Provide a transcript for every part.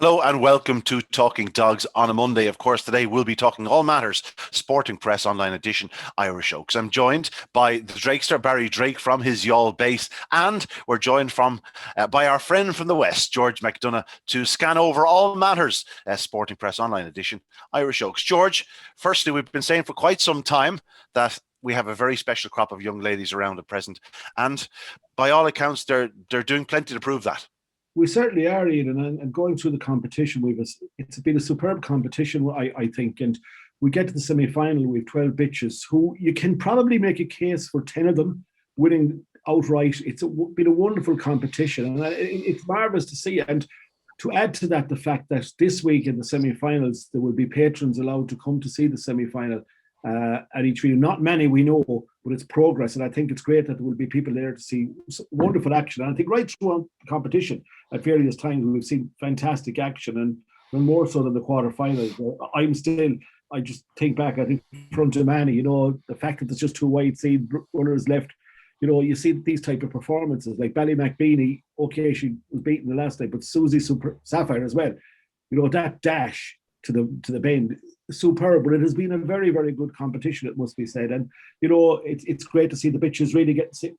Hello and welcome to Talking Dogs on a Monday. Of course, today we'll be talking all matters Sporting Press Online Edition Irish Oaks. I'm joined by the Drakester, Barry Drake from his Youghal base, and we're joined by our friend from the West, George McDonagh, to scan over all matters Sporting Press Online Edition Irish Oaks. George, firstly, we've been saying for quite some time that we have a very special crop of young ladies around at present, and by all accounts, they're doing plenty to prove that. We certainly are, Ian, and going through the competition, it's been a superb competition, I think, and we get to the semi-final. We've 12 bitches who you can probably make a case for 10 of them winning outright. It's been a wonderful competition, and it's marvellous to see. And to add to that, the fact that this week in the semi-finals, there will be patrons allowed to come to see the semi-final at each venue. Not many we know, but it's progress. And I think it's great that there will be people there to see wonderful action. And I think right throughout the competition, at various times, we've seen fantastic action, and more so than the quarterfinals. I just think back, I think from Germany, the fact that there's just two wide seed runners left, you see these type of performances like Ballymacbeanie. Okay, she was beaten the last night, but Susie Sapphire as well. That dash to the bend, superb. But it has been a very, very good competition, it must be said. And it's great to see the bitches really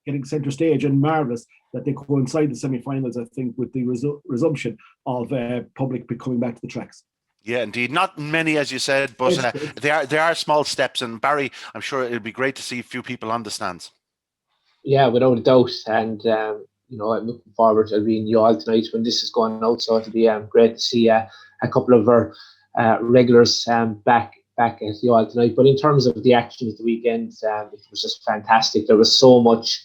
getting centre stage, and marvellous that they coincide the semi-finals, I think, with the resumption of public coming back to the tracks. Yeah, indeed. Not many, as you said, but they are small steps. And Barry, I'm sure it'll be great to see a few people on the stands. Yeah, without a doubt. And I'm looking forward to being Youghal tonight when this is going out. So it'll be great to see a couple of our regulars back at Youghal tonight. But in terms of the action of the weekend, it was just fantastic. There was so much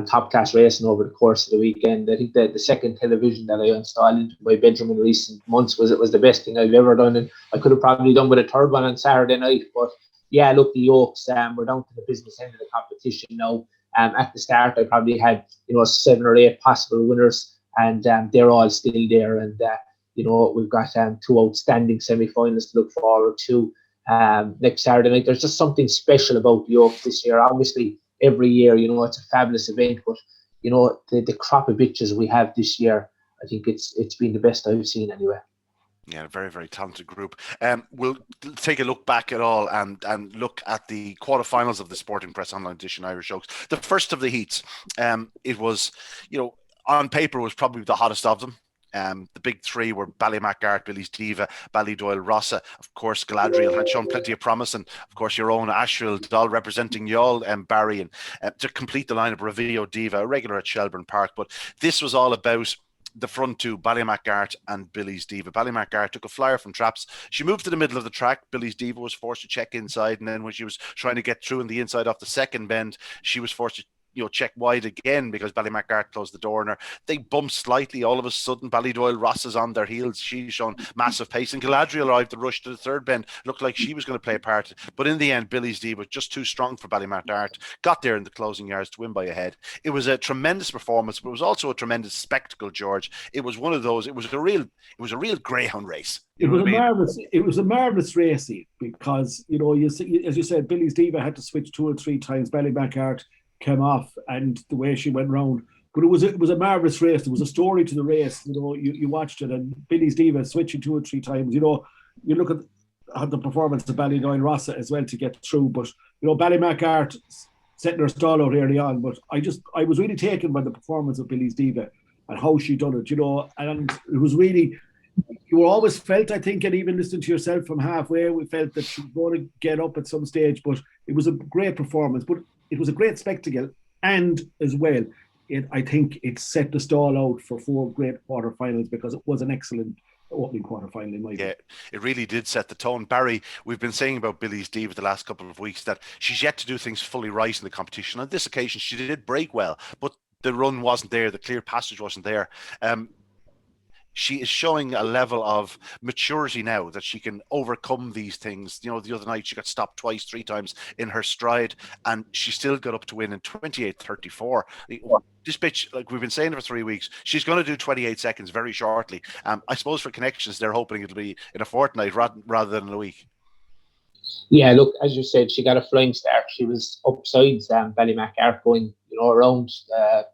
top class racing over the course of the weekend. I think that the second television that I installed into my bedroom in recent months was the best thing I've ever done, and I could have probably done with a third one on Saturday night. But yeah, look, the Oaks, we're down to the business end of the competition now. At the start, I probably had 7 or 8 possible winners, and they're all still there. And we've got 2 outstanding semi-finals to look forward to next Saturday night. There's just something special about the Oaks this year. Obviously, every year, it's a fabulous event, but the crop of bitches we have this year, I think it's been the best I've seen anyway. Yeah, very, very talented group. We'll take a look back at all and look at the quarterfinals of the Sporting Press Online Edition Irish Oaks. The first of the heats, it was, on paper, was probably the hottest of them. The big three were Ballymacart, Billy's Diva, Ballydoyle, Rossa. Of course, Galadriel had shown plenty of promise, and of course your own Asheville doll representing Youghal and Barry, and to complete the lineup, Reveal Diva, a regular at Shelbourne Park. But this was all about the front two, Ballymacart and Billy's Diva. Ballymacart took a flyer from traps. She moved to the middle of the track. Billy's Diva was forced to check inside, and then when she was trying to get through in the inside off the second bend, she was forced to check wide again because Ballymacart closed the door on her. They bumped slightly. All of a sudden, Ballydoyle Ross is on their heels. She's shown massive pace. And Galadriel arrived to rush to the third bend. Looked like she was going to play a part. But in the end, Billy's Diva was just too strong for Ballymacart. Got there in the closing yards to win by a head. It was a tremendous performance, but it was also a tremendous spectacle, George. It was one of those. It was a real greyhound race. It was a marvellous race because, as you said, Billy's Diva had to switch 2 or 3 times. Ballymacart came off, and the way she went round. But it was a marvellous race. There was a story to the race. You watched it, and Billy's Diva switching 2 or 3 times. You look at the performance of Ballydoyle Rossa as well to get through. But Ballymacart setting her stall out early on. But I was really taken by the performance of Billy's Diva and how she done it. And it was really. You were always felt, I think, and even listening to yourself from halfway, we felt that she was going to get up at some stage. But it was a great performance. But it was a great spectacle, and as well, I think it set the stall out for 4 great quarterfinals because it was an excellent opening quarterfinal in my view. Yeah, it really did set the tone. Barry, we've been saying about Billy's Diva the last couple of weeks that she's yet to do things fully right in the competition. On this occasion, she did break well, but the run wasn't there. The clear passage wasn't there. She is showing a level of maturity now that she can overcome these things. The other night she got stopped twice, 3 times in her stride, and she still got up to win in 28:34. This bitch, like we've been saying for 3 weeks, she's going to do 28 seconds very shortly. I suppose for connections, they're hoping it'll be in a fortnight rather than in a week. Yeah, look, as you said, she got a flying start. She was upsides Ballymac Arc going, around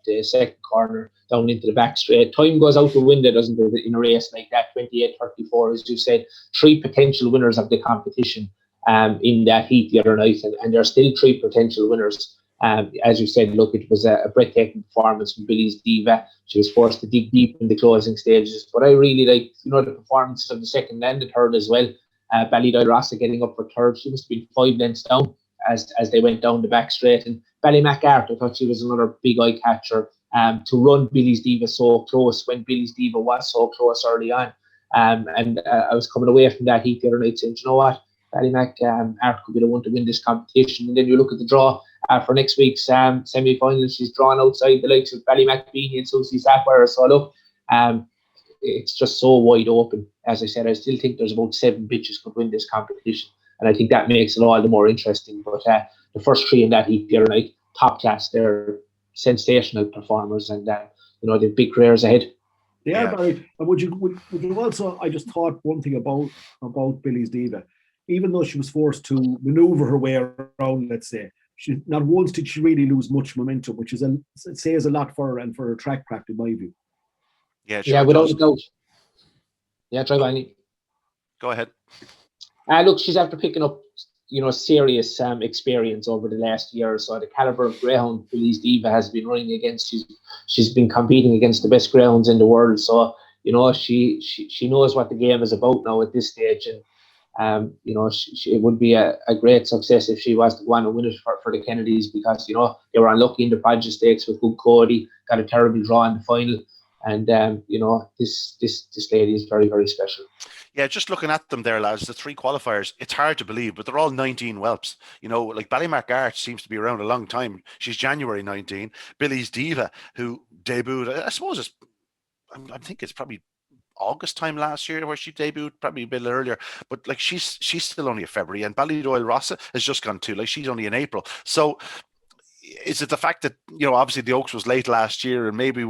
the second corner, down into the back straight. Time goes out the window, doesn't it, in a race like that, 28-34, as you said. 3 potential winners of the competition in that heat the other night, and there are still 3 potential winners. As you said, look, it was a breathtaking performance from Billy's Diva. She was forced to dig deep in the closing stages. But I really liked, the performances of the second and the third as well. Ballydoyle Rossa getting up for third. She must have been 5 lengths down as they went down the back straight. And Ballymac Art, I thought she was another big eye catcher to run Billy's Diva so close when Billy's Diva was so close early on. And I was coming away from that heat the other night saying, you know what, Ballymac Art could be the one to win this competition. And then you look at the draw for next week's semi-final. She's drawn outside the likes of Ballymac Beanie and Susie Sapphire. So look, it's just so wide open. As I said, I still think there's about 7 bitches could win this competition, and I think that makes it all the more interesting. But the first 3 in that heat the other night, top class. They're sensational performers, and they've big careers ahead. Yeah, Barry. And would you also? I just thought one thing about Billy's Diva, even though she was forced to maneuver her way around, let's say, she not once did she really lose much momentum, which says a lot for her and for her track craft, in my view. Yeah, without a doubt. Yeah, try Annie. Go ahead. Look, she's after picking up, serious experience over the last year or so. The caliber of greyhound Billy's Diva has been running against. She's been competing against the best greyhounds in the world. So she knows what the game is about now at this stage, and it would be a great success if she was to go on and win it for the Kennedys, because they were unlucky in the Podge Stakes with good Cody, got a terrible draw in the final. And this lady is very, very special. Yeah, just looking at them there, lads, the 3 qualifiers, it's hard to believe, but they're all 19 whelps. Like Ballymac Art seems to be around a long time. She's January 19. Billy's Diva, who debuted, I suppose I think it's probably August time last year where she debuted, probably a bit earlier, but like she's still only a February, and Ballydoyle Rossa has just gone too, like she's only in April. So is it the fact that obviously the Oaks was late last year, and maybe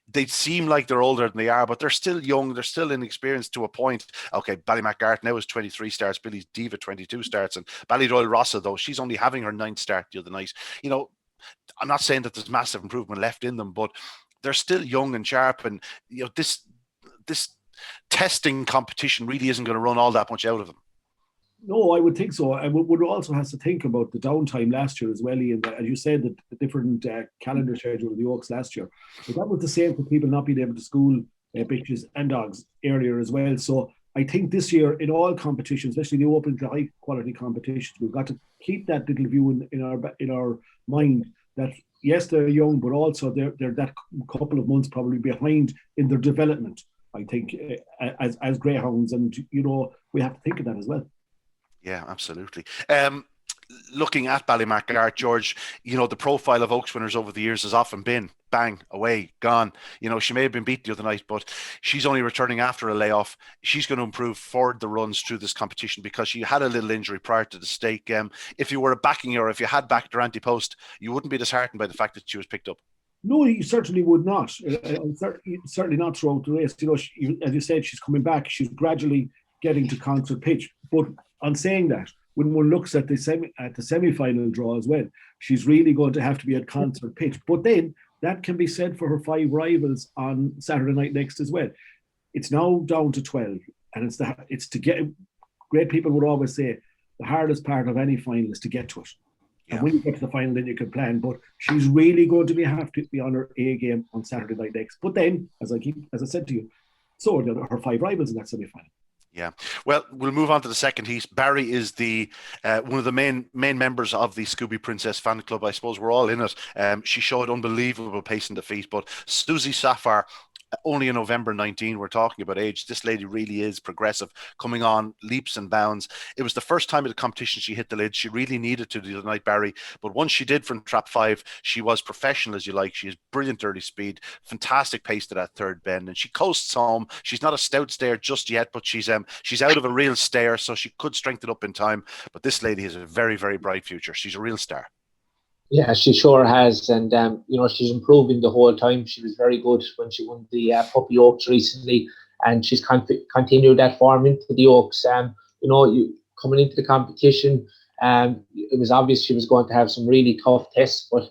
they seem like they're older than they are, but they're still young, they're still inexperienced to a point. Okay, Ballymac Art now is 23 starts, Billy's Diva 22 starts, and Ballydoyle Rossa, though, she's only having her 9th start the other night. I'm not saying that there's massive improvement left in them, but they're still young and sharp, and this testing competition really isn't going to run all that much out of them. No, I would think so. And one also has to think about the downtime last year as well, Ian. As you said, the different calendar schedule of the Oaks last year. But that was the same for people not being able to school bitches and dogs earlier as well. So I think this year in all competitions, especially the open to high quality competitions, we've got to keep that little view in our mind that yes, they're young, but also they're that couple of months probably behind in their development, I think, as greyhounds. And, we have to think of that as well. Yeah, absolutely. Looking at Ballymac Art, George, the profile of Oaks winners over the years has often been bang, away, gone. She may have been beat the other night, but she's only returning after a layoff. She's going to improve for the runs through this competition because she had a little injury prior to the stake. If you were backing her, if you had backed her anti-post, you wouldn't be disheartened by the fact that she was picked up. No, you certainly would not. Certainly not throughout the race. As you said, she's coming back. She's gradually getting to concert pitch. But on saying that, when one looks at the semi-final draw as well, she's really going to have to be at concert pitch. But then that can be said for her 5 rivals on Saturday night next as well. It's now down to 12, and it's to get. Great people would always say the hardest part of any final is to get to it. Yeah. And when you get to the final, then you can plan. But she's really going to have to be on her A game on Saturday night next. But then, as I said to you, so are her 5 rivals in that semi-final. Yeah. Well, we'll move on to the second heat. Barry is the one of the main members of the Scooby Princess fan club. I suppose we're all in it. She showed unbelievable pace in defeat, but Susie Sapphire, only in November 19, we're talking about age. This lady really is progressive, coming on leaps and bounds. It was the first time at the competition she hit the lid. She really needed to the other night, Barry. But once she did from trap 5, she was professional, as you like. She has brilliant early speed, fantastic pace to that third bend, and she coasts home. She's not a stout stayer just yet, but she's out of a real stayer, so she could strengthen up in time. But this lady has a very, very bright future. She's a real star. Yeah, she sure has, and she's improving the whole time. She was very good when she won the Puppy Oaks recently, and she's continued that form into the Oaks. coming into the competition, it was obvious she was going to have some really tough tests, but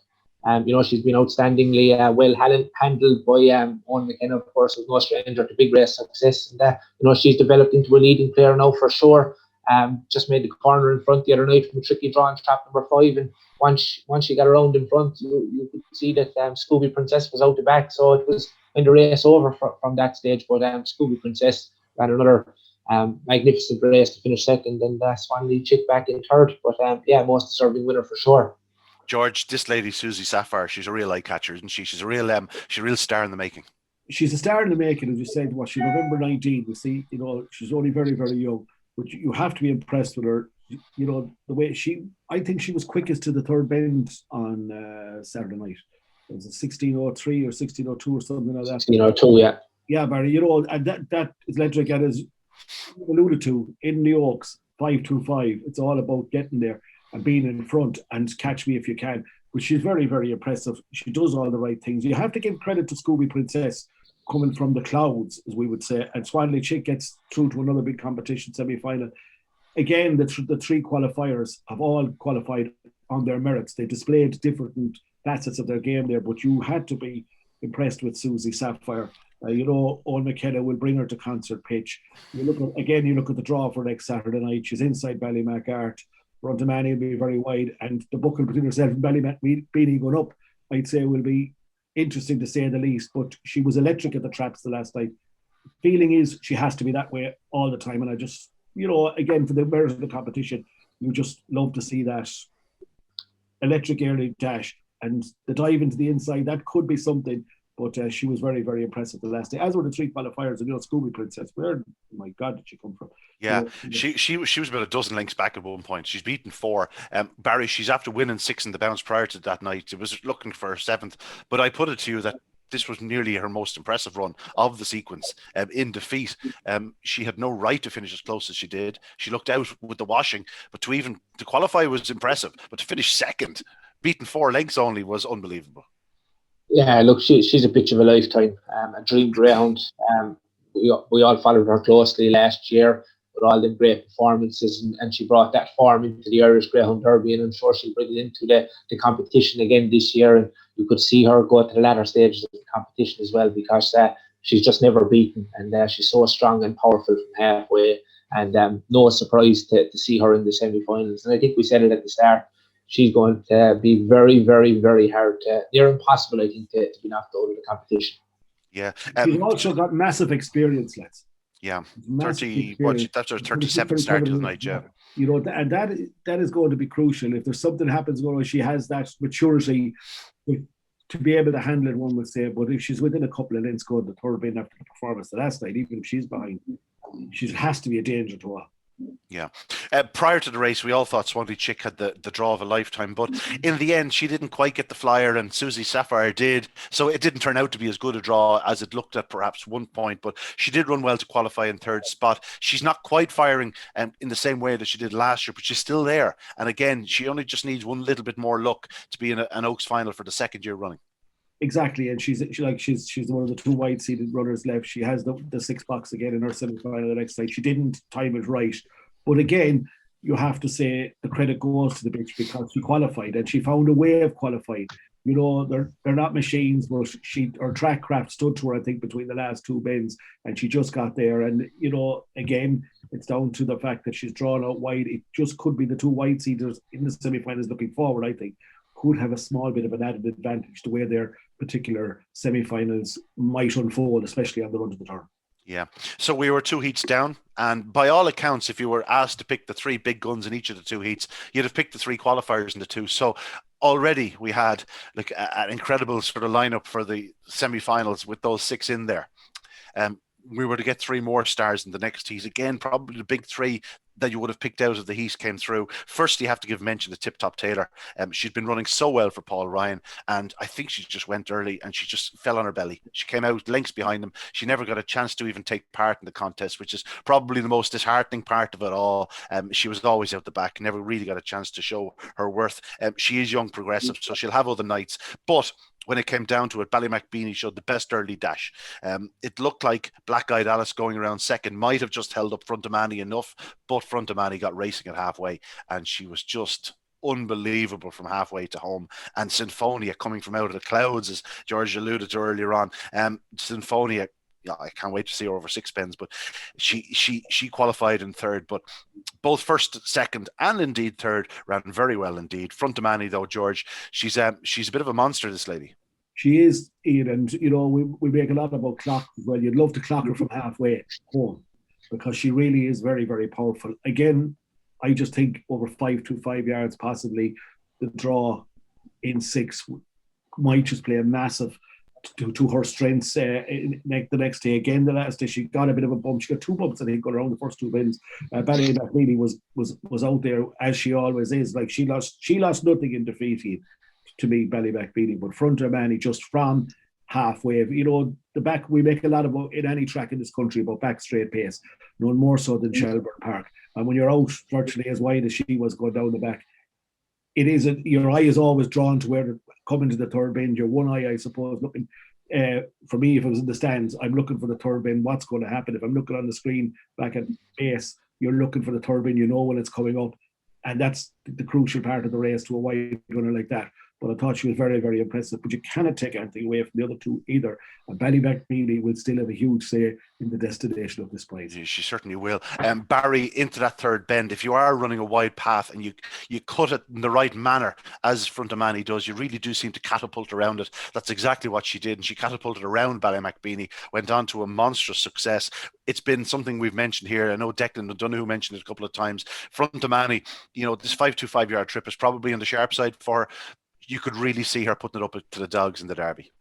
she's been outstandingly well handled by Owen McKenna, of course, was no stranger to big race success. And, she's developed into a leading player now for sure. Just made the corner in front the other night from a tricky draw in trap number 5. And once she got around in front, you could see that Scooby Princess was out the back. So it was when the race over from that stage. But Scooby Princess ran another magnificent race to finish second, and Swanley Chick back in third. But most deserving winner for sure. George, this lady Susie Sapphire, she's a real eye catcher, isn't she? She's a real star in the making. She's a star in the making, as you said. She's November 19. You see, she's only very, very young, but you have to be impressed with her. The way I think she was quickest to the third bend on Saturday night. It was a 16:03 or 16:02 or something like that. 16:02, yeah. Yeah, Barry. And that is electric, and as you alluded to in the Oaks 5-2-5. It's all about getting there and being in front and catch me if you can. But she's very, very impressive. She does all the right things. You have to give credit to Scooby Princess coming from the clouds, as we would say. And Swanley Chick gets through to another big competition semi-final. Again, the three qualifiers have all qualified on their merits. They displayed different facets of their game there, but you had to be impressed with Susie Sapphire. Owen McKenna will bring her to concert pitch. You look at the draw for next Saturday night. She's inside Ballymac Art. Runtamani will be very wide, and the buckle between herself and Ballymac Beanie going up, I'd say, will be interesting to say the least. But she was electric at the traps the last night. Feeling is she has to be that way all the time, and I just, again, for the merit of the competition, you just love to see that electric early dash and the dive into the inside. That could be something. But she was very, very impressive the last day, as were the three qualifiers. And Scooby Princess, where, my God, did she come from? Yeah, she was about a dozen lengths back at one point. She's beaten 4. Barry, she's after winning 6 in the bounce prior to that night. It was looking for her 7th. But I put it to you that this was nearly her most impressive run of the sequence in defeat. She had no right to finish as close as she did. She looked out with the washing, but to qualify was impressive. But to finish second, beaten 4 lengths only, was unbelievable. Yeah, look, she's a bitch of a lifetime, a dream greyhound. We all followed her closely last year with all the great performances, and she brought that form into the Irish Greyhound Derby, and I'm sure she'll bring it into the competition again this year. And you could see her go to the latter stages of the competition as well, because she's just never beaten, and she's so strong and powerful from halfway. And no surprise to see her in the semi-finals. And I think we said it at the start. She's going to be very, very, very hard near impossible, I think, to be knocked out of the competition. Yeah. She's also got massive experience, lads. Yeah. 30, that's her 37th start of the night, yeah. And that is going to be crucial. If there's something happens going on, she has that maturity to be able to handle it, one would say. But if she's within a couple of lengths going to the third bin after the performance the last night, even if she's behind, she has to be a danger to her. Yeah. Prior to the race, we all thought Swanley Chick had the draw of a lifetime, but in the end, she didn't quite get the flyer, and Susie Sapphire did. So it didn't turn out to be as good a draw as it looked at perhaps one point, but she did run well to qualify in third spot. She's not quite firing in the same way that she did last year, but she's still there. And again, she only just needs one little bit more luck to be in an Oaks final for the second year running. Exactly, and she's one of the 2 wide-seated runners left. She has the 6 box again in her semi-final the next night. She didn't time it right, but again, you have to say the credit goes to the bitch because she qualified and she found a way of qualifying. They're not machines, but her track craft stood to her, I think, between the last 2 bends, and she just got there. And again, it's down to the fact that she's drawn out wide. It just could be the 2 wide-seaters in the semi-finals looking forward, I think, could have a small bit of an added advantage to where their particular semi-finals might unfold, especially on the run to the turn. Yeah. So we were 2 heats down, and by all accounts, if you were asked to pick the 3 big guns in each of the 2 heats, you'd have picked the 3 qualifiers in the 2. So already we had an incredible sort of lineup for the semi-finals with those 6 in there. We were to get 3 more stars in the next heat. Again, probably the big 3 that you would have picked out of the heat came through. First, you have to give mention to Tip Top Taylor. She's been running so well for Paul Ryan, and I think she just went early and she just fell on her belly. She came out lengths behind him. She never got a chance to even take part in the contest, which is probably the most disheartening part of it all. She was always out the back, never really got a chance to show her worth. She is young progressive, so she'll have other nights. But when it came down to it, Ballymacbeanie showed the best early dash. It looked like Black Eyed Alice going around second might have just held up Frontomani enough, but Frontomani got racing at halfway, and she was just unbelievable from halfway to home. And Sinfonia coming from out of the clouds, as George alluded to earlier on. Sinfonia, yeah, I can't wait to see her over six pens, but she qualified in third, but both first, second, and indeed third ran very well indeed. Frontomani, though, George, she's a bit of a monster, this lady. She is, Ian, and we make a lot about clock. Well, you'd love to clock her from halfway home because she really is very, very powerful. Again, I just think over 5 yards, possibly the draw in 6 might just play a massive to her strengths the next day. Again, the last day she got a bit of a bump. She got 2 bumps, I think, going around the first 2 bends. Ballymacbeanie was out there as she always is. Like she lost nothing in defeating, to me, Ballymacbeanie, but Frontomani just from halfway. The back, we make a lot about in any track in this country about back straight pace, none more so than Shelbourne Park. And when you're out virtually as wide as she was going down the back, it is your eye is always drawn to where coming to the third bend. Your one eye, I suppose, looking. For me, if I was in the stands, I'm looking for the third bend. What's going to happen? If I'm looking on the screen back at base, you're looking for the third bend. You know when it's coming up, and that's the crucial part of the race to a wide runner like that. But I thought she was very, very impressive. But you cannot take anything away from the other 2 either. And Ballymacbeanie will still have a huge say in the destination of this prize. She certainly will. Barry, into that third bend, if you are running a wide path and you cut it in the right manner, as Frontomani does, you really do seem to catapult around it. That's exactly what she did. And she catapulted around Ballymacbeanie, went on to a monstrous success. It's been something we've mentioned here. I know Declan O'Donoghue mentioned it a couple of times. Frontomani, this 5 yard trip is probably on the sharp side for her. You could really see her putting it up to the dogs in the Derby.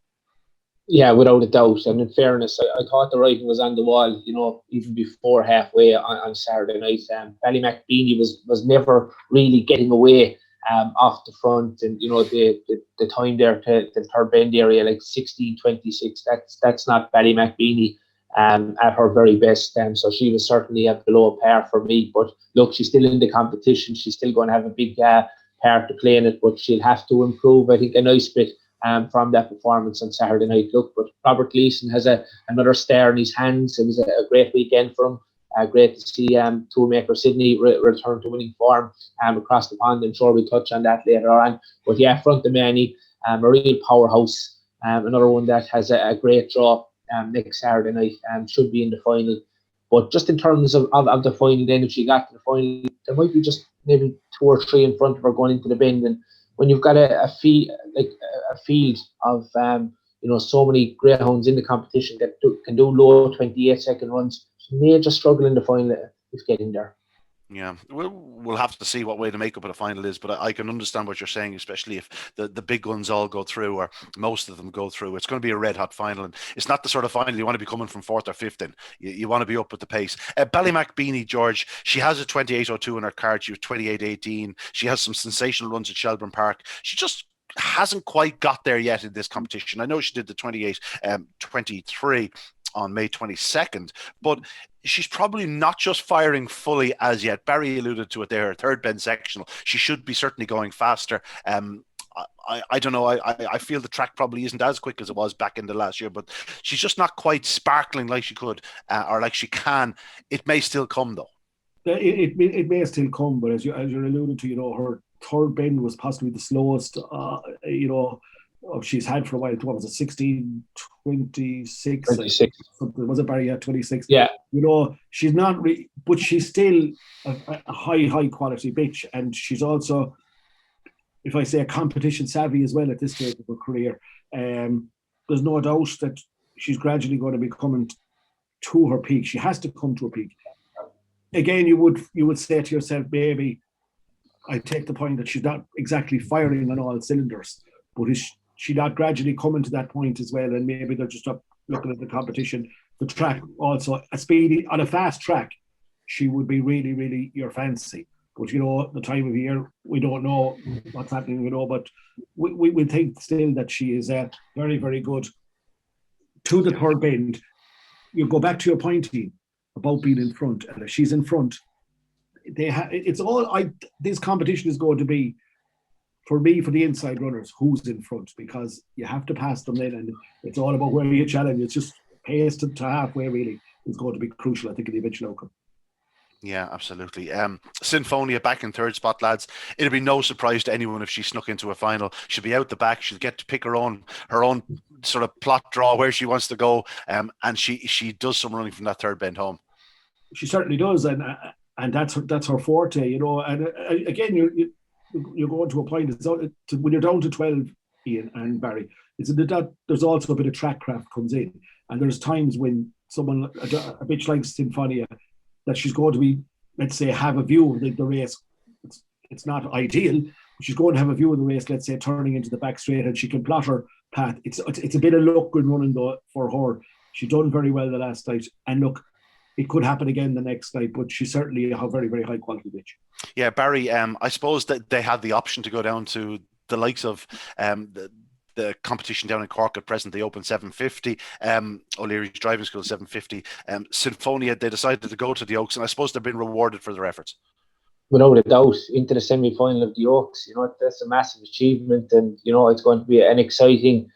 Yeah, without a doubt. And in fairness, I thought the writing was on the wall, even before halfway on Saturday night. Ballymacbeanie was never really getting away off the front, and the time there to the third bend area, like 16:26. That's not Ballymacbeanie at her very best. So she was certainly at below par for me. But look, she's still in the competition. She's still going to have a big part to play in it, but she'll have to improve, I think, a nice bit from that performance on Saturday night. Look, but Robert Gleeson has another star in his hands. It was a great weekend for him. Great to see tourmaker Sydney return to winning form across the pond. I'm sure we'll touch on that later on. But yeah, Frontomani, a real powerhouse. Another one that has a great draw next Saturday night. Should be in the final. But just in terms of the final, then if she got to the final, there might be just maybe 2 or 3 in front of her going into the bend. And when you've got a field of so many greyhounds in the competition that can do low 28-second runs, she may just struggle in the final if getting there. Yeah, we'll have to see what way the makeup of the final is, but I can understand what you're saying, especially if the big guns all go through, or most of them go through. It's going to be a red hot final, and it's not the sort of final you want to be coming from 4th or 5th in. You want to be up with the pace. Ballymacbeanie, George, she has a 28.02 in her card. She was 28.18. She has some sensational runs at Shelbourne Park. She just hasn't quite got there yet in this competition. I know she did the 28.23 on May 22nd, but she's probably not just firing fully as yet. Barry alluded to it there, her third bend sectional. She should be certainly going faster. I don't know. I feel the track probably isn't as quick as it was back in the last year, but she's just not quite sparkling like she could or like she can. It may still come, though. It may still come, but as you're alluding to, her third bend was possibly the slowest, she's had for a while. What was it, 16:26? 26. Something. Was it Barry? Yeah, 26. Yeah. She's not, but she's still a high quality bitch, and she's also, if I say, a competition savvy as well at this stage of her career. There's no doubt that she's gradually going to be coming to her peak. She has to come to a peak. Again, you would say to yourself, maybe I take the point that she's not exactly firing on all cylinders, but is she not gradually coming to that point as well? And maybe they're just up looking at the competition, the track also, a speedy on a fast track, she would be really, really your fancy. But the time of year, we don't know what's happening, but we think still that she is very, very good to the third bend. You go back to your point, Ian, about being in front, and if she's in front, this competition is going to be, for me, for the inside runners, who's in front, because you have to pass them in, and it's all about where you challenge. It's just pace to halfway really is going to be crucial, I think, in the eventual outcome. Yeah, absolutely. Sinfonia back in third spot, lads. It'd be no surprise to anyone if she snuck into a final. She'll be out the back. She'll get to pick her own sort of plot draw where she wants to go. And she does some running from that third bend home. She certainly does, and that's her forte, you know. And again, you're going to a point when you're down to 12, Ian and Barry. That there's also a bit of track craft comes in, and there's times when someone a bitch like Sinfonia, that she's going to be, let's say, have a view of the race. It's not ideal, but she's going to have a view of the race, let's say, turning into the back straight, and she can plot her path. It's a bit of luck in running though for her. She done very well the last night, and look, it could happen again the next night, but she's certainly a very, very high quality bitch. Yeah, Barry, I suppose that they had the option to go down to the likes of the competition down in Cork at present. They opened 750. O'Leary's driving school 750. Sinfonia, they decided to go to the Oaks, and I suppose they've been rewarded for their efforts. Without a doubt, into the semi-final of the Oaks, you know, that's a massive achievement, and you know it's going to be an exciting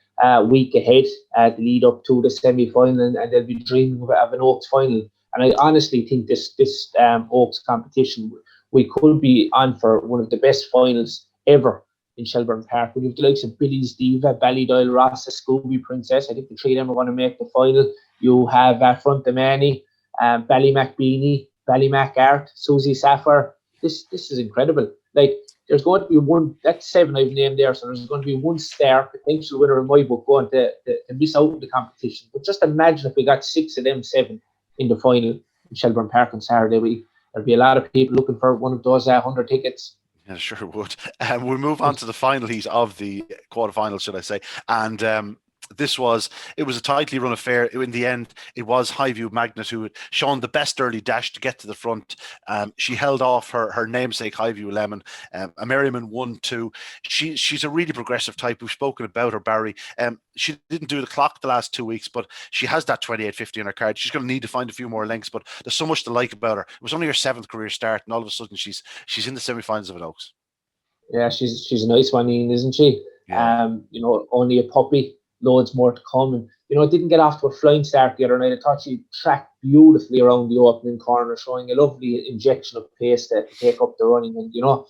week ahead to lead up to the semi-final, and they'll be dreaming of an Oaks final. And I honestly think this Oaks competition, we could be on for one of the best finals ever in Shelbourne Park. We have the likes of Billy's Diva, Ballydoyle Ross, Scooby Princess. I think the three of them are going to make the final. You have Frontamani, Ballymac Beanie, Ballymac Art, Susie Sapphire. This is incredible. Like, there's going to be one, that's 7 I've named there, so there's going to be one star, potential winner in my book, going to miss out on the competition. But just imagine if we got 6 of them 7 in the final in Shelbourne Park on Saturday week. There'll be a lot of people looking for one of those 100 tickets. Yeah, sure would. We'll move on to the final heat of the quarterfinals, should I say. And it was a tightly run affair. In the end, it was Highview Magnet who had shown the best early dash to get to the front. She held off her namesake Highview Lemon. Merriman 1-2. She's a really progressive type. We've spoken about her, Barry. She didn't do the clock the last 2 weeks, but she has that 28.50 on her card. She's going to need to find a few more lengths, but there's so much to like about her. It was only her 7th career start, and all of a sudden she's in the semi-finals of an Oaks. Yeah, she's a nice one, Ian, isn't she? Yeah. You know, only a puppy. Loads more to come, and you know, it didn't get off to a flying start the other night. I thought she tracked beautifully around the opening corner, showing a lovely injection of pace to take up the running, and you know,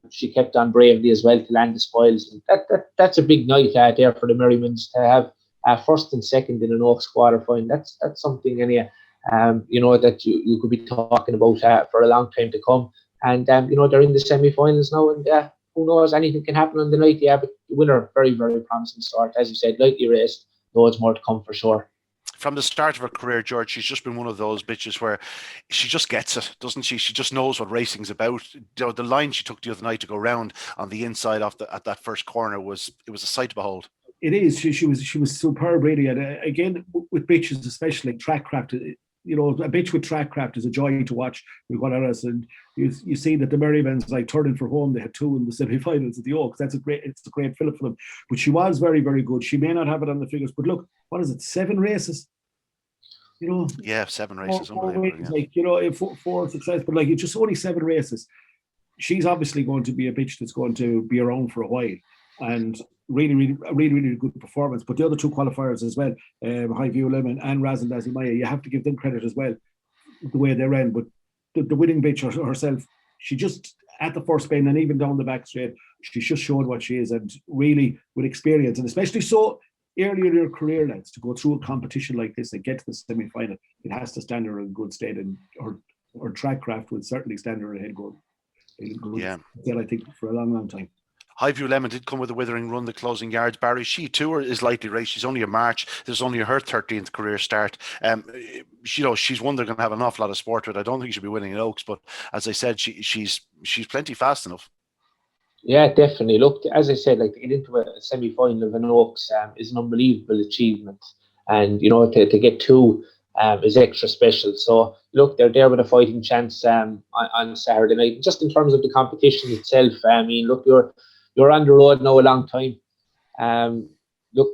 she kept on bravely as well to land the spoils. And that's a big night there for the Merrimans to have first and second in an Oaks quarter final. That's something, you know, that you could be talking about for a long time to come. And you know, they're in the semi-finals now, and who knows, anything can happen on the night. Yeah, but the winner, very, very promising start. As you said, lightly raced, loads more to come for sure. From the start of her career, George, she's just been one of those bitches where she just gets it, doesn't she? She just knows what racing's about. You know, the line she took the other night to go round on the inside at that first corner was a sight to behold. It is. She was superb, really. And again, with bitches, especially track craft, you know, a bitch with track craft is a joy to watch with what else. And you see that the Merrimans, like, turning for home, they had 2 in the semi-finals of the Oaks. It's a great fillip for them. But she was very, very good. She may not have it on the figures, but look, what is it? 7 races. You know. Yeah, 7 races. Yeah. Like, you know, 4 success, but like, it's just only 7 races. She's obviously going to be a bitch that's going to be around for a while, and really good performance. But the other 2 qualifiers as well, Highview Lemon and Razan Dazimaya, you have to give them credit as well, the way they ran. But the winning bitch herself, she just, at the first bend and even down the back straight, she just showed what she is, and really with experience, and especially so early in her career, lads, to go through a competition like this and get to the semi-final, it has to stand her in good stead, and her track craft would certainly stand her ahead going. Yeah, I think for a long time. Highview Lemon did come with a withering run the closing yards. Barry, she too is lightly raced. She's only a March. This is only her 13th career start. You know, she's one they're going to have an awful lot of sport with. I don't think she'll be winning at Oaks, but as I said, she's plenty fast enough. Yeah, definitely. Look, as I said, like, to get into a semi-final of an Oaks is an unbelievable achievement, and you know, to get 2 is extra special. So look, they're there with a fighting chance on Saturday night. Just in terms of the competition itself, I mean, look, you're on the road now a long time. Look,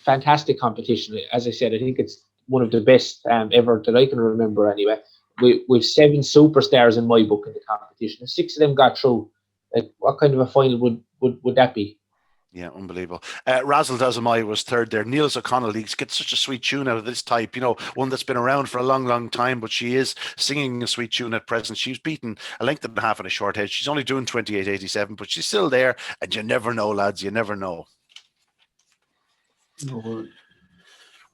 fantastic competition. As I said, I think it's one of the best ever that I can remember anyway. We've 7 superstars in my book in the competition. 6 of them got through. Like, what kind of a final would would that be? Yeah, unbelievable. Razzle Dazzle Mai was third there. Niels O'Connell, he gets such a sweet tune out of this type, one that's been around for a long, long time, but she is singing a sweet tune at present. She's beaten a length and a half on a short head. She's only doing 28.87, but she's still there, and you never know, lads, you never know. No.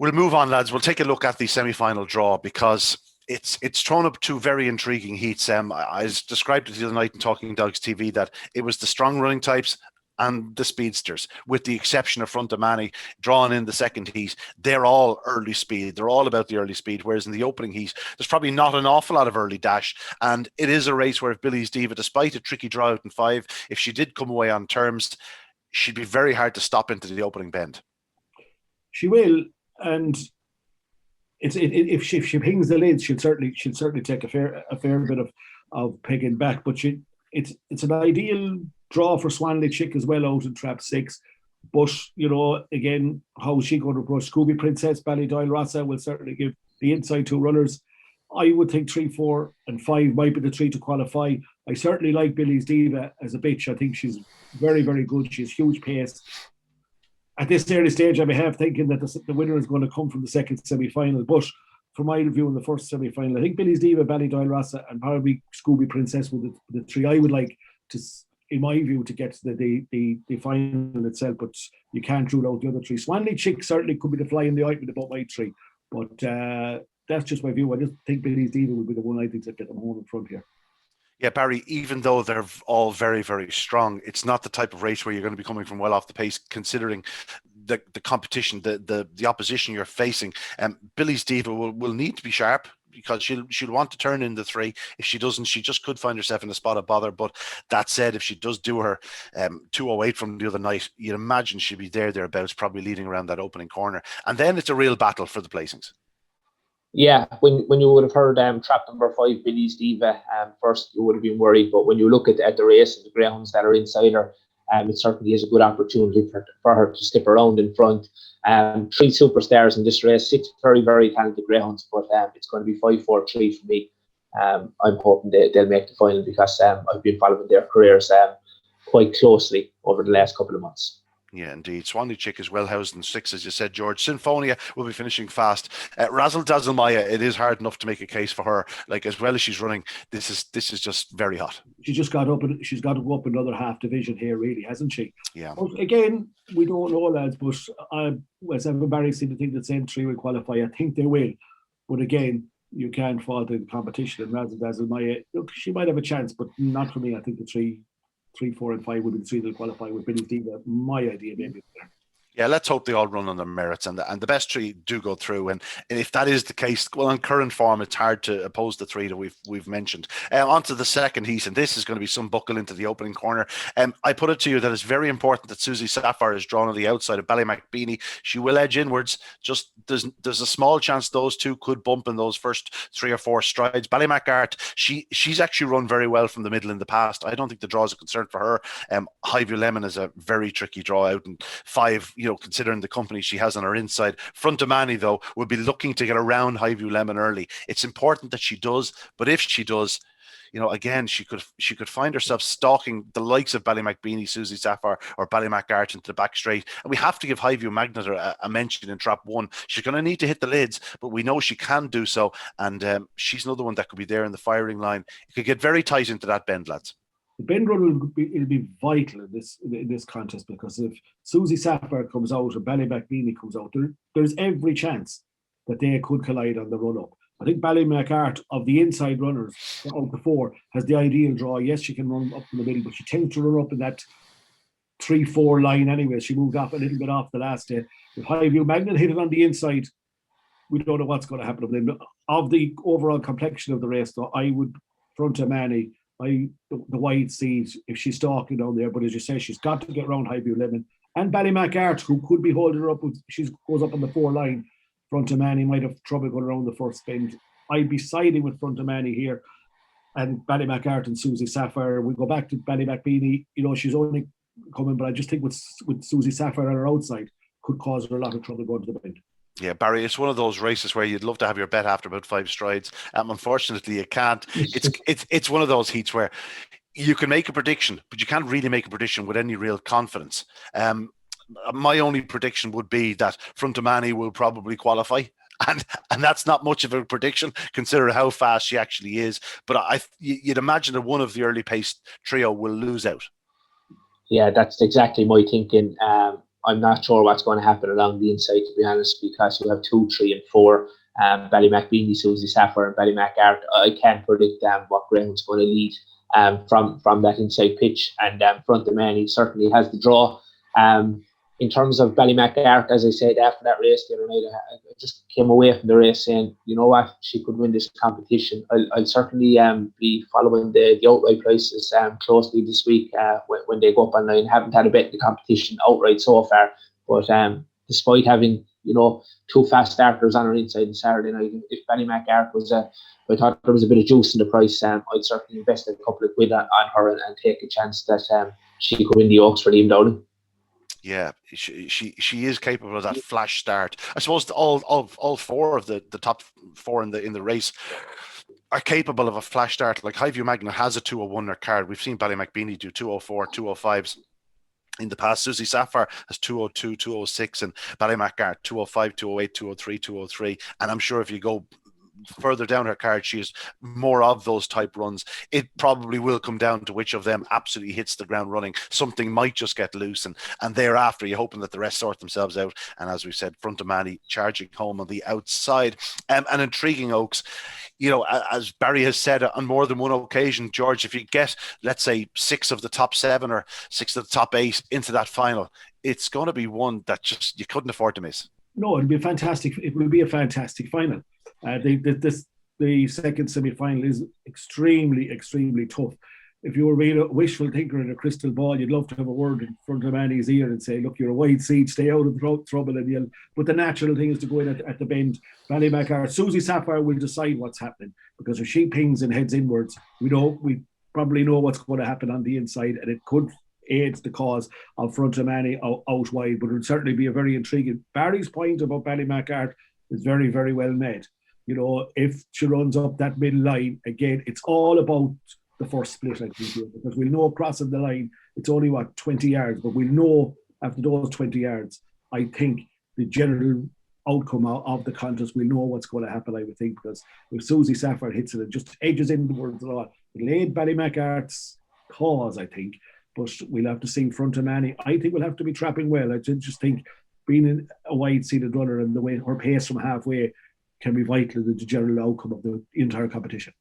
We'll move on, lads. We'll take a look at the semi-final draw because it's thrown up two very intriguing heats. I described it the other night in Talking Dogs TV that it was the strong running types and the speedsters, with the exception of Front of Manny, drawn in the second heat. They're all early speed. They're all about the early speed, whereas in the opening heat, there's probably not an awful lot of early dash. And it is a race where if Billy's Diva, despite a tricky draw out in 5, if she did come away on terms, she'd be very hard to stop into the opening bend. She will, and if she pings the leads, she'll certainly take a fair bit of pegging back. But it's an ideal draw for Swanley Chick as well out in trap 6. But again, how is she going to approach Scooby Princess? Ballydoyle Rasa will certainly give the inside 2 runners. I would think 3, 4, and 5 might be the 3 to qualify. I certainly like Billy's Diva as a bitch. I think she's very, very good. She's huge pace. At this early stage, I may have thinking that the winner is going to come from the second semi-final. But from my view in the first semi-final, I think Billy's Diva, Ballydoyle Rasa, and probably Scooby Princess were the 3 I would like to, in my view, to get to the final itself. But you can't rule out the other 3. Swanley Chick certainly could be the fly in the ointment about my 3. But that's just my view. I just think Billy's Diva will be the one I think that get them home in front here. Yeah, Barry, even though they're all very, very strong, it's not the type of race where you're going to be coming from well off the pace, considering the competition, the opposition you're facing. Billy's Diva will need to be sharp because she'll want to turn in the 3. If she doesn't, she just could find herself in a spot of bother. But that said, if she does do her 208 from the other night, you'd imagine she'd be thereabouts, probably leading around that opening corner. And then it's a real battle for the placings. Yeah, when you would have heard trap number 5, Billy's Diva, first you would have been worried, but when you look at the race and the greyhounds that are inside her, it certainly is a good opportunity for her to slip around in front. 3 superstars in this race, 6 very, very talented greyhounds, but it's going to be 5-4-3 for me. I'm hoping they'll make the final because I've been following their careers quite closely over the last couple of months. Yeah, indeed. Swanley Chick is well housed in 6, as you said, George. Sinfonia will be finishing fast. Razzle Dazzle Maya, it is hard enough to make a case for her. Like, as well as she's running, this is just very hot. She's just got up, and she's got to go up another half division here, really, hasn't she? Yeah. But again, we don't know, lads. But as everybody seems to think the same 3 will qualify, I think they will. But again, you can't fault the competition. And Razzle Dazzle Maya, look, she might have a chance, but not for me. I think the 3, 4, and 5 would be the 3 that qualify with Billy's Diva. My idea, maybe. Yeah, let's hope they all run on their merits and the best 3 do go through. And if that is the case, well, on current form, it's hard to oppose the 3 that we've mentioned. On to the second heat, and this is going to be some buckle into the opening corner. I put it to you that it's very important that Susie Sapphire is drawn on the outside of Ballymacbeanie. She will edge inwards. Just there's a small chance those 2 could bump in those first 3 or 4 strides. Ballymacart, she's actually run very well from the middle in the past. I don't think the draw is a concern for her. Highview Lemon is a very tricky draw out in 5. Considering the company she has on her inside. Front of Manny, though, will be looking to get around Highview Lemon early. It's important that she does, but if she does, again, she could find herself stalking the likes of Ballymacbeanie, Susie Sapphire, or Ballymacart into the back straight. And we have to give Highview Magnet a mention in trap 1. She's going to need to hit the lids, but we know she can do so. And she's another one that could be there in the firing line. It could get very tight into that bend, lads. The bend run will be vital in this contest, because if Susie Sapphire comes out or Ballymacbeanie comes out, there's every chance that they could collide on the run up. I think Ballymacart, of the inside runners out the 4, has the ideal draw. Yes, she can run up in the middle, but she tends to run up in that 3-4 line anyway. She moved off a little bit off the last day. If Highview Magnet hit it on the inside, we don't know what's going to happen to them. Of the overall complexion of the race, though, I would Front of Manny. The wide seeds, if she's stalking down there, but as you say, she's got to get around Highview Lemon and Ballymacart, who could be holding her up. She goes up on the 4 line. Front of Manny might have trouble going around the first bend. I'd be siding with Front of Manny here, and Ballymacart and Susie Sapphire. We go back to Ballymacbeanie. She's only coming, but I just think with Susie Sapphire on her outside could cause her a lot of trouble going to the bend. Yeah, Barry, it's one of those races where you'd love to have your bet after about 5 strides. Unfortunately, you can't. It's one of those heats where you can make a prediction, but you can't really make a prediction with any real confidence. My only prediction would be that Frontomani will probably qualify. And that's not much of a prediction, considering how fast she actually is. But you'd imagine that one of the early pace trio will lose out. Yeah, that's exactly my thinking. I'm not sure what's going to happen along the inside, to be honest, because you have 2, 3, and 4. Ballymacbeanie, Susie Sapphire, and Ballymacart. I can't predict what Greyhound's going to lead from that inside pitch. And Frontomani certainly has the draw. In terms of Ballymacart, as I said after that race the other night, I just came away from the race saying, you know what, she could win this competition. I'll certainly be following the outright prices closely this week when they go up online. Haven't had a bet in the competition outright so far, but despite having 2 fast starters on her inside on Saturday night, if Ballymacart was I thought there was a bit of juice in the price, I'd certainly invest a couple of quid on her and take a chance that she could win the Oaks for Liam Dowling. Yeah, she is capable of that flash start. I suppose all 4 of the top 4 in the race are capable of a flash start. Like Highview Magna has a 201 on her card. We've seen Ballymacbeanie do 204, 205s in the past. Susie Sapphire has 202, 206, and Ballymacart 205, 208, 203, 203. And I'm sure if you go further down her card, she has more of those type runs. It probably will come down to which of them absolutely hits the ground running. Something might just get loose, and thereafter you're hoping that the rest sort themselves out. And as we said, Frontomani charging home on the outside. An intriguing Oaks. As Barry has said on more than one occasion, George, if you get, let's say, 6 of the top 7 or 6 of the top 8 into that final, it's going to be one that just you couldn't afford to miss. No, it'll be fantastic. It will be a fantastic final. The second semi-final is extremely, extremely tough. If you were being a wishful thinker in a crystal ball, you'd love to have a word in front of Manny's ear and say, look, you're a wide seed, stay out of trouble. But the natural thing is to go in at the bend. Ballymacart, Susie Sapphire will decide what's happening, because if she pings and heads inwards, we probably know what's going to happen on the inside, and it could aid the cause of Frontomani out wide, but it would certainly be a very intriguing. Barry's point about Ballymacart is very, very well made. If she runs up that middle line, again, it's all about the first split, I think, because we'll know crossing the line, it's only 20 yards, but we'll know after those 20 yards, I think the general outcome of the contest, we'll know what's going to happen, I would think, because if Susie Sapphire hits it and just edges inwards a lot, it'll aid Ballymacart's cause, I think, but we'll have to see Frontomani. I think we'll have to be trapping well. I just think being a wide-seated runner and the way her pace from halfway can be vital to the general outcome of the entire competition.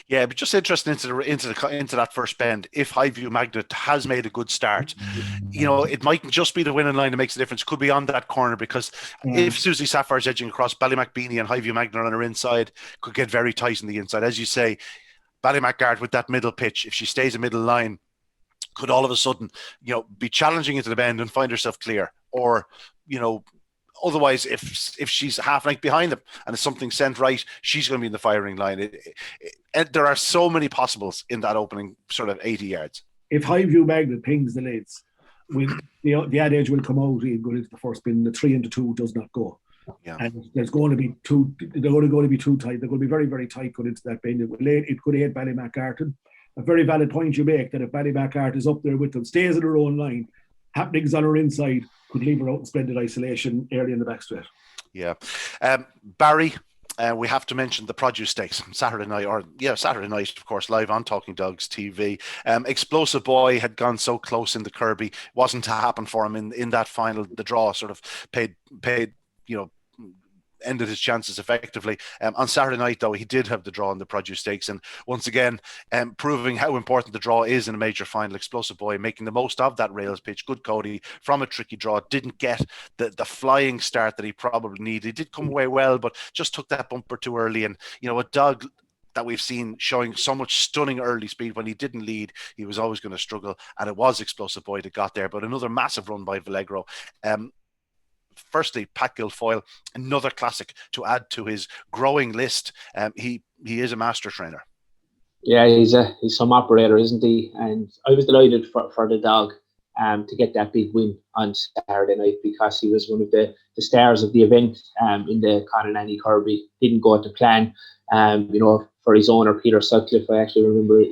Yeah, but just interesting into that first bend. If Highview Magna has made a good start, it mightn't just be the winning line that makes a difference. It could be on that corner, because if Susie Sapphire's edging across, Ballymacbeanie and Highview Magna on her inside could get very tight on the inside. As you say, Ballymacart with that middle pitch, if she stays a middle line, could all of a sudden, be challenging into the bend and find herself clear, or otherwise, if she's half length behind them and if something's sent right, she's going to be in the firing line. There are so many possibles in that opening sort of 80 yards. If Highview Magna pings the leads, the adage will come out and go into the first bin. The 3 and the 2 does not go. Yeah. And there's going to be two. They're only going to be too tight. They're going to be very, very tight going into that bin. It could aid Ballymacart. A very valid point you make, that if Ballymacart is up there with them, stays in her own line, happenings on her inside could leave her out in splendid isolation early in the back straight. Yeah. Barry, we have to mention the produce stakes Saturday night, of course, live on Talking Dogs TV. Explosive Boy had gone so close in the Kirby, wasn't to happen for him in that final. The draw sort of paid ended his chances effectively. On Saturday night, though, he did have the draw in the produce stakes, and once again, proving how important the draw is in a major final. Explosive Boy making the most of that rails pitch. Good Cody from a tricky draw, didn't get the flying start that he probably needed. He did come away well, but just took that bumper too early. And a dog that we've seen showing so much stunning early speed, when he didn't lead, he was always going to struggle, and it was Explosive Boy that got there. But another massive run by Vallegro. Firstly, Pat Guilfoyle, another classic to add to his growing list. He is a master trainer. Yeah, he's some operator, isn't he? And I was delighted for the dog to get that big win on Saturday night, because he was one of the stars of the event in the Conor Kirby. Didn't go to plan. For his owner, Peter Sutcliffe, I actually remember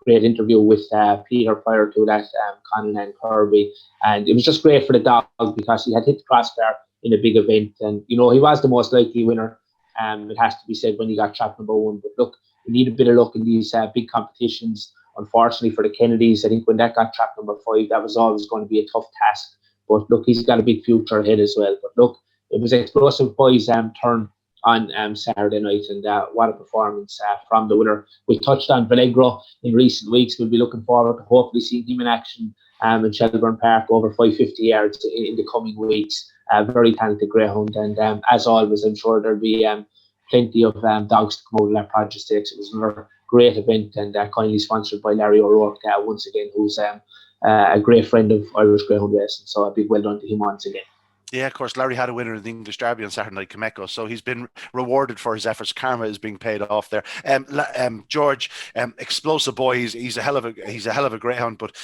great interview with Peter prior to that, Conlon and Kirby, and it was just great for the dog because he had hit the crossbar in a big event, and he was the most likely winner. It has to be said when he got trapped number 1. But look, you need a bit of luck in these big competitions. Unfortunately for the Kennedys, I think when that got trapped number 5, that was always going to be a tough task. But look, he's got a big future ahead as well. But look, it was explosive boys' turn on Saturday night, and what a performance from the winner. We touched on Vallegro in recent weeks. We'll be looking forward to hopefully seeing him in action in Shelbourne Park over 550 yards in the coming weeks. Very talented greyhound, and as always, I'm sure there'll be plenty of dogs to come out of that Prodigy Stakes. It was another great event, and kindly sponsored by Larry O'Rourke once again, who's a great friend of Irish greyhound racing. So a big well done to him once again. Yeah, of course, Larry had a winner in the English Derby on Saturday night, Cameco, so he's been rewarded for his efforts. Karma is being paid off there. George, explosive boy. He's a hell of a greyhound, but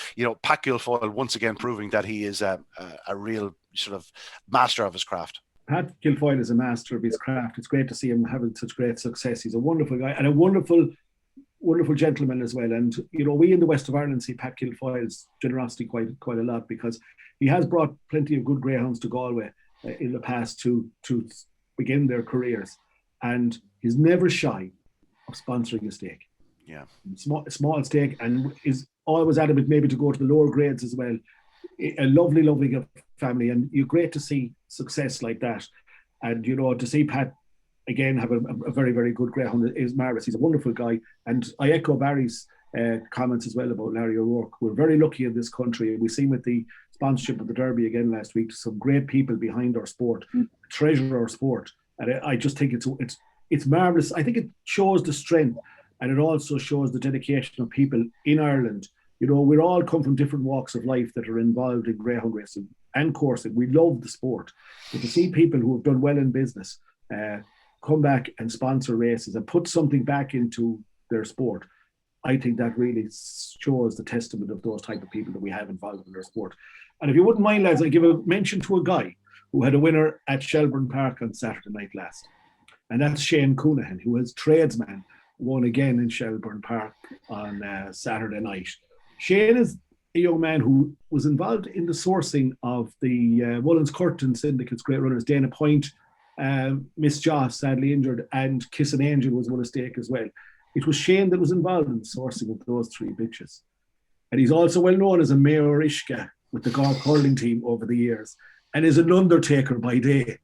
Pat Guilfoyle once again proving that he is a real sort of master of his craft. Pat Guilfoyle is a master of his craft. It's great to see him having such great success. He's a wonderful guy and a wonderful gentleman as well. And we in the west of Ireland see Pat Guilfoyle's generosity quite a lot, because he has brought plenty of good greyhounds to Galway in the past to begin their careers, and he's never shy of sponsoring a stake. Yeah, small stake, and is always adamant maybe to go to the lower grades as well. A lovely family, and you're great to see success like that. And to see Pat again have a very, very good greyhound is marvellous. He's a wonderful guy, and I echo Barry's comments as well about Larry O'Rourke. We're very lucky in this country. We seen with the sponsorship of the Derby again last week, some great people behind our sport, treasure our sport, and I just think it's marvellous. I think it shows the strength, and it also shows the dedication of people in Ireland. We all come from different walks of life that are involved in greyhound racing and coursing. We love the sport, but to see people who have done well in business come back and sponsor races and put something back into their sport, I think that really shows the testament of those type of people that we have involved in their sport. And if you wouldn't mind, lads, I give a mention to a guy who had a winner at Shelbourne Park on Saturday night last. And that's Shane Coonahan, who was tradesman, won again in Shelbourne Park on Saturday night. Shane is a young man who was involved in the sourcing of the Mullins Curtin Syndicate's great runners, Dana Point, Miss Joss, sadly injured, and Kiss an Angel was won a stake as well. It was Shane that was involved in the sourcing of those 3 bitches. And he's also well known as a Mayor Ishka with the golf hurling team over the years, and is an undertaker by day.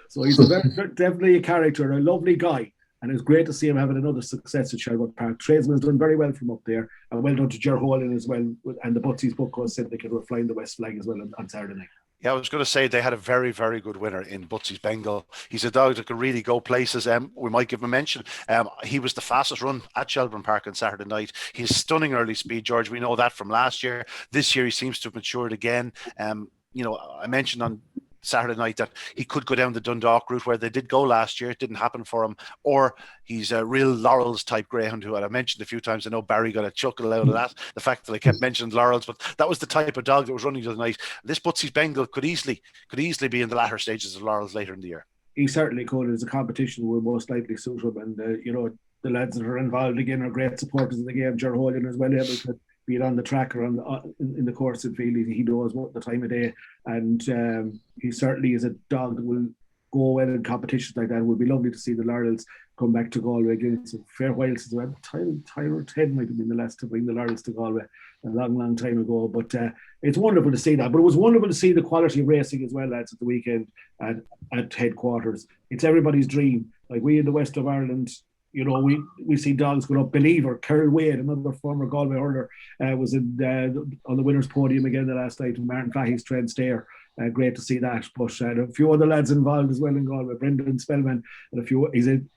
So he's definitely a character, a lovely guy, and it's great to see him having another success at Shelbourne Park. Tradesman's done very well from up there, and well done to Ger Holin as well, and the Butsy's Bookhouse Syndicate were flying the West Flag as well on Saturday night. Yeah, I was going to say they had a very, very good winner in Butsy's Bengal. He's a dog that could really go places. We might give him a mention. He was the fastest run at Shelbourne Park on Saturday night. He has stunning early speed, George. We know that from last year. This year he seems to have matured again. I mentioned on Saturday night that he could go down the Dundalk route where they did go last year. It didn't happen for him. Or he's a real Laurels type greyhound who I mentioned a few times. I know Barry got a chuckle out of that, the fact that I kept mentioning Laurels, but that was the type of dog that was running the other night. This Butsy's Bengal could easily be in the latter stages of Laurels later in the year. He certainly could. It's a competition will most likely suit him, and the lads that are involved again are great supporters of the game. Ger Holin as well, able to be it on the track or in the course and field. He knows what the time of day, and he certainly is a dog that will go well in competitions like that. It would be lovely to see the Laurels come back to Galway again. It's a fair while since Tyler Ted might have been the last to bring the Laurels to Galway a long time ago. But it's wonderful to see that. But it was wonderful to see the quality of racing as well, lads, at the weekend at headquarters. It's everybody's dream. Like we in the west of Ireland, we see dogs going up. Believer, Carol Wade, another former Galway hurler, was on the winners' podium again the last night. Martin Fahey's trained stayer. Great to see that. But a few other lads involved as well in Galway. Brendan Spellman, and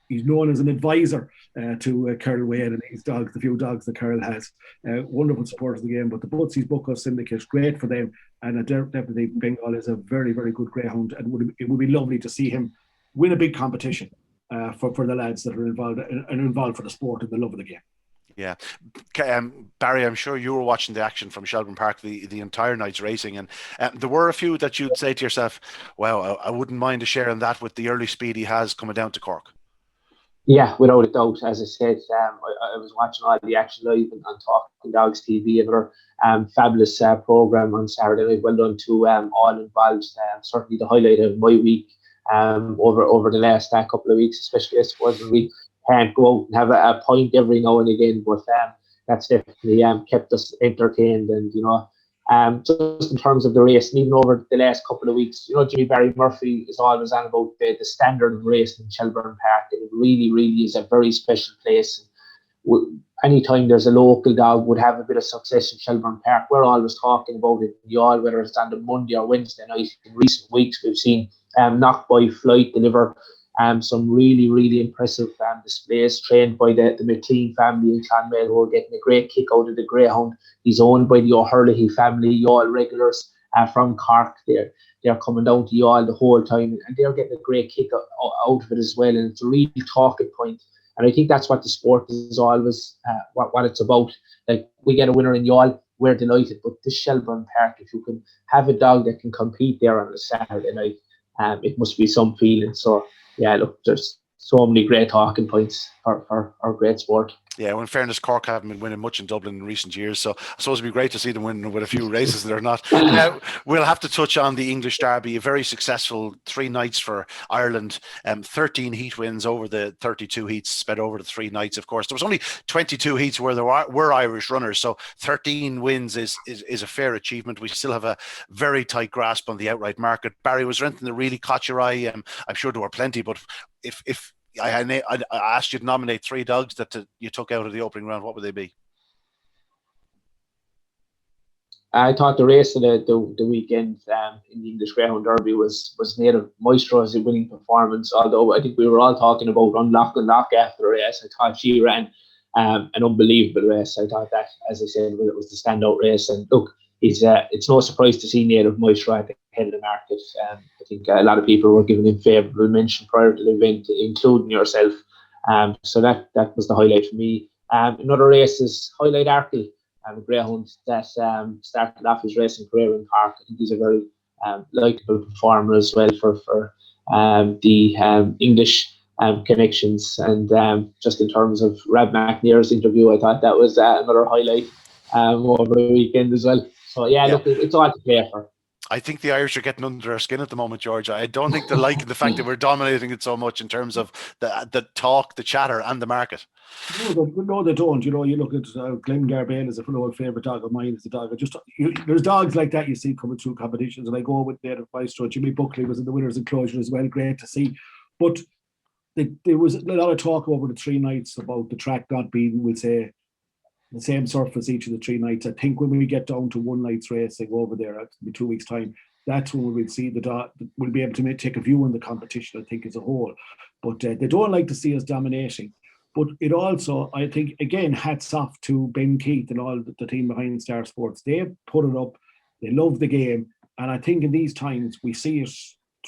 he's known as an advisor to Carol Wade and his dogs, the few dogs that Carol has. Wonderful supporters of the game. But the Butsy's Bookhouse Syndicate, great for them. And definitely Bengal is a very, very good greyhound, and it would be lovely to see him win a big competition. For the lads that are involved for the sport and the love of the game. Yeah. Barry, I'm sure you were watching the action from Shelbourne Park the entire night's racing, and there were a few that you'd say to yourself, wow, I wouldn't mind sharing that with the early speed he has coming down to Cork. Yeah, without a doubt. As I said, I was watching all the action live on Talking Dogs TV, another fabulous program on Saturday night. Well done to all involved. Certainly the highlight of my week over the last couple of weeks, especially I suppose when we can't go out and have a pint every now and again. But that's definitely kept us entertained, and just in terms of the race, and even over the last couple of weeks, Jimmy Barry Murphy is always on about the standard of race in Shelbourne Park, and it really, really is a very special place. Anytime there's a local dog would have a bit of success in Shelbourne Park, we're always talking about it. Whether it's on the Monday or Wednesday night. In recent weeks, we've seen Knock by Flight deliver some really, really impressive displays, trained by the McLean family in Clonmel, who are getting a great kick out of the Greyhound. He's owned by the O'Hurley family, Youghal regulars from Cork. They're coming down to Youghal the whole time, and they're getting a great kick out of it as well. And it's a real talking point. And I think that's what the sport is always, what it's about. Like, we get a winner in Youghal, we're delighted. But this Shelbourne Park, if you can have a dog that can compete there on a Saturday night, it must be some feeling. So, yeah, look, there's so many great talking points for our great sport. Yeah, well, in fairness, Cork haven't been winning much in Dublin in recent years, so I suppose it'd be great to see them win with a few races that are not. Now, we'll have to touch on the English Derby, a very successful 3 nights for Ireland, 13 heat wins over the 32 heats spread over the 3 nights, of course. There was only 22 heats where there were Irish runners, so 13 wins is a fair achievement. We still have a very tight grasp on the outright market. Barry, was there anything that really caught your eye? I'm sure there were plenty, but if I asked you to nominate 3 dogs that you took out of the opening round, what would they be? I thought the race of the weekend in the English Greyhound Derby was Native Maestro's winning performance, although I think we were all talking about Unlock and Lock after the race. I thought she ran an unbelievable race. I thought that, as I said, it was the standout race. And look, it's no surprise to see Native Maestro at the head of the market. I think a lot of people were giving him favourable mention prior to the event, including yourself. So that was the highlight for me. Another race is Highlight Arkle, a greyhound that started off his racing career in Cork. I think he's a very likeable performer as well for the English connections. And just in terms of Rab McNair's interview, I thought that was another highlight over the weekend as well. So, yeah, look, it's all to play for. I think the Irish are getting under our skin at the moment, George. I don't think they're liking the fact that we're dominating it so much in terms of the talk, the chatter, and the market. No, they don't. You look at Glenn Garbale is a old favourite dog of mine. Is a dog. There's dogs like that you see coming through competitions, and I go with Native Maestro. Jimmy Buckley was in the winners' enclosure as well. Great to see. But there was a lot of talk over the 3 nights about the track not being, we'll say, the same surface each of the 3 nights. I think when we get down to 1 night's racing over there, it'll be 2 weeks' time, that's when we'll see we'll be able to take a view on the competition, I think, as a whole. But they don't like to see us dominating. But it also, I think, again, hats off to Ben Keith and all the team behind Star Sports. They put it up. They love the game. And I think in these times, we see it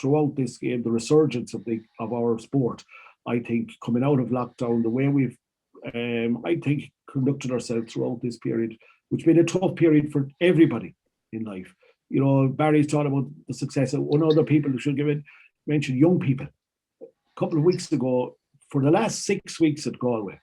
throughout this game, the resurgence of our sport. I think coming out of lockdown, the way we've, I think, conducted ourselves throughout this period, which has been a tough period for everybody in life. Barry's talking about the success of one other people who should mention young people. A couple of weeks ago, for the last 6 weeks at Galway,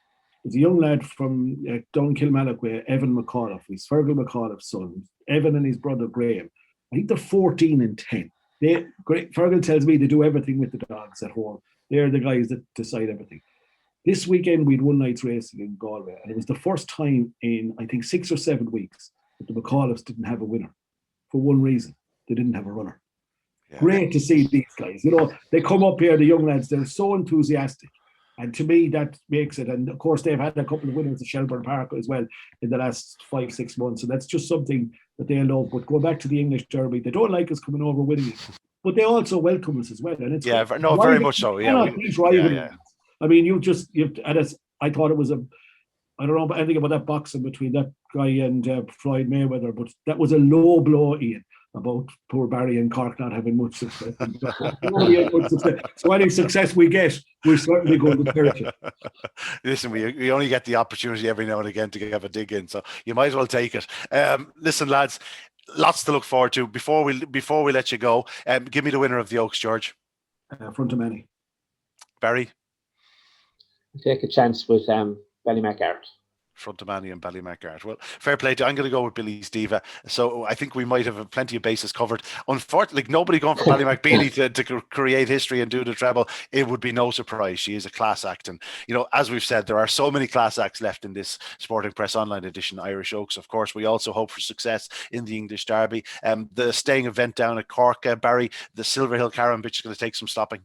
there's a young lad from down Kilmallock, Evan McAuliffe. He's Fergal McAuliffe's son. Evan and his brother Graham. I think they're 14 and 10. Fergal tells me they do everything with the dogs at home. They're the guys that decide everything. This weekend, we had 1 night's racing in Galway, and it was the first time in, I think, 6 or 7 weeks that the McAuliffes didn't have a winner. For one reason, they didn't have a runner. Yeah. Great to see these guys. They come up here, the young lads, they're so enthusiastic. And to me, that makes it. And of course, they've had a couple of winners at Shelbourne Park as well in the last 5-6 months. And that's just something that they love. But go back to the English Derby, they don't like us coming over winning it. But they also welcome us as well. And it's very much so. Yeah. I mean, I thought it was I don't know anything about that boxing between that guy and Floyd Mayweather, but that was a low blow, Ian, about poor Barry and Cork not having much success. So any success we get, we're certainly going to cherish it. Listen, we only get the opportunity every now and again to have a dig in, so you might as well take it. Listen, lads, lots to look forward to. Before we let you go, give me the winner of the Oaks, George. Front of many. Barry? take a chance with Ballymacarrt. Frontomani and Ballymacarrt. Well, fair play to you. I'm going to go with Billy's Diva. So I think we might have plenty of bases covered. Unfortunately, nobody going for Ballymac to create history and do the treble. It would be no surprise. She is a class act. And, as we've said, there are so many class acts left in this Sporting Press Online edition, Irish Oaks. Of course, we also hope for success in the English Derby. The staying event down at Cork, Barry, the Silverhill Caron bitch is going to take some stopping.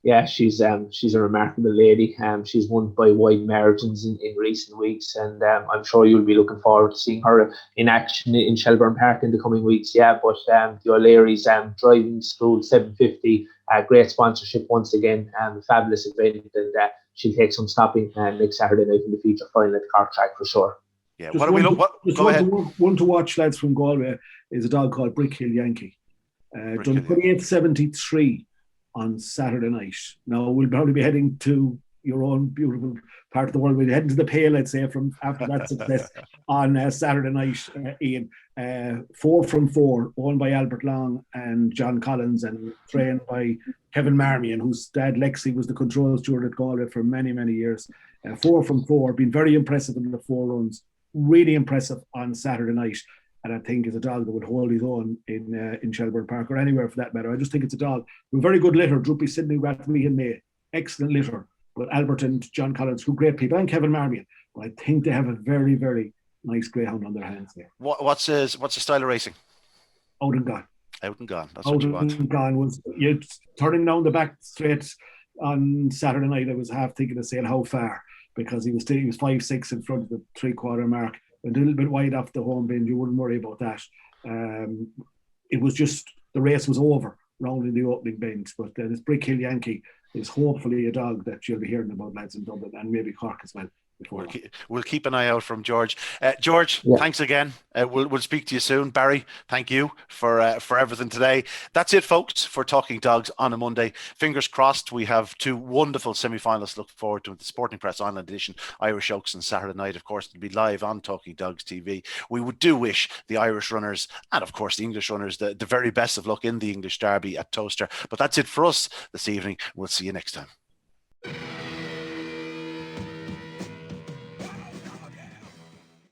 Yeah, she's a remarkable lady. She's won by wide margins in recent weeks, and I'm sure you'll be looking forward to seeing her in action in Shelbourne Park in the coming weeks. Yeah, but the O'Leary's driving school 750, great sponsorship once again, fabulous event, and she'll take some stopping next Saturday night in the feature final at Cork Track for sure. Yeah, what do we look? Go ahead. One to watch, lads, from Galway is a dog called Brickhill Yankee. Done 28.73. On Saturday night. Now we'll probably be heading to your own beautiful part of the world. We'll be heading to the Pale, I'd say, from after that success on Saturday night, Ian. 4 from 4, owned by Albert Long and John Collins and trained by Kevin Marmion, whose dad Lexi was the control steward at Galway for many, many years. 4 from 4, been very impressive in the 4 runs. Really impressive on Saturday night. And I think is a dog that would hold his own in Shelbourne Park or anywhere for that matter. I just think it's a dog with very good litter. Droopy, Sydney, Rathme and May. Excellent litter. But Albert and John Collins, who great people, and Kevin Marmion. But I think they have a very, very nice greyhound on their hands there. What's the style of racing? Out and gone. Out and gone. That's what you want. Out and gone was turning down the back straight on Saturday night. I was half thinking of saying how far, because he was 5'6" in front of the 3/4 mark. A little bit wide off the home bend, you wouldn't worry about that. It was just, the race was over round in the opening bend. But this Brickhill Yankee is hopefully a dog that you'll be hearing about, lads, in Dublin and maybe Cork as well. We'll keep an eye out from George. George, thanks again. We'll speak to you soon. Barry, thank you for everything today. That's it, folks, for Talking Dogs on a Monday. Fingers crossed. We have 2 wonderful semi-finals to look forward to with the Sporting Press Online edition, Irish Oaks, on Saturday night. Of course, it'll be live on Talking Dogs TV. We do wish the Irish runners and, of course, the English runners the very best of luck in the English Derby at Toaster. But that's it for us this evening. We'll see you next time.